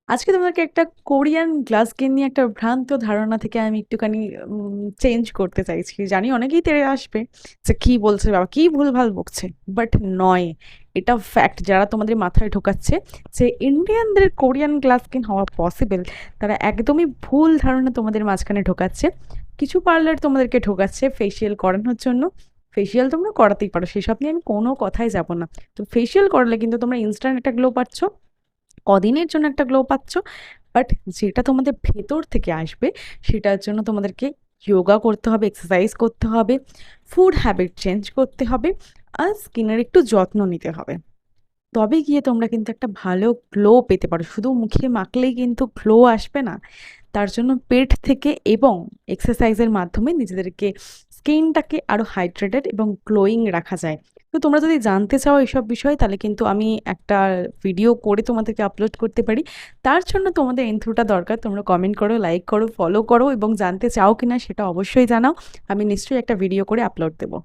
আজকে তোমাকে একটা কোরিয়ান গ্লাস স্কিন নিয়ে একটা ভ্রান্ত ধারণা থেকে আমি একটুখানি চেঞ্জ করতে চাইছি। জানি অনেকেই তেড়ে আসবে যে কি বলছে বাবা, কি ভুলভাল বকছে, বাট নয়, এটা ফ্যাক্ট। যারা তোমাদের মাথায় ঢোকাচ্ছে যে ইন্ডিয়ানদের কোরিয়ান গ্লাস স্কিন হওয়া পসিবল, তারা একদমই ভুল ধারণা তোমাদের মাঝখানে ঢোকাচ্ছে। কিছু পার্লার তোমাদেরকে ঢোকাচ্ছে ফেসিয়াল করানোর জন্য। ফেসিয়াল তোমরা করাতেই পারো, সেসব নিয়ে আমি কোনো কথাই যাব না। তো ফেসিয়াল করলে কিন্তু তোমরা ইনস্ট্যান্ট একটা গ্লো পাচ্ছ, কদিনের জন্য একটা গ্লো পাচ্ছ। বাট যেটা তোমাদের ভেতর থেকে আসবে, সেটার জন্য তোমাদেরকে যোগা করতে হবে, এক্সারসাইজ করতে হবে, ফুড হ্যাবিট চেঞ্জ করতে হবে, আর স্কিনের একটু যত্ন নিতে হবে। তবে গিয়ে তোমরা কিন্তু একটা ভালো গ্লো পেতে পারো। শুধু মুখে মাখলেই কিন্তু গ্লো আসবে না। তার জন্য পেট থেকে এবং এক্সারসাইজের মাধ্যমে নিজেদেরকে স্কিনটাকে আরও হাইড্রেটেড এবং গ্লোয়িং রাখা যায়। তো তোমরা যদি জানতে চাও এইসব বিষয়ে, তাহলে কিন্তু আমি একটা ভিডিও করে তোমাদেরকে আপলোড করতে পারি। তার জন্য তোমাদের ইন্ট্রোটা দরকার। তোমরা কমেন্ট করো, লাইক করো, ফলো করো এবং জানতে চাও কিনা সেটা অবশ্যই জানাও। আমি নিশ্চয়ই একটা ভিডিও করে আপলোড দেবো।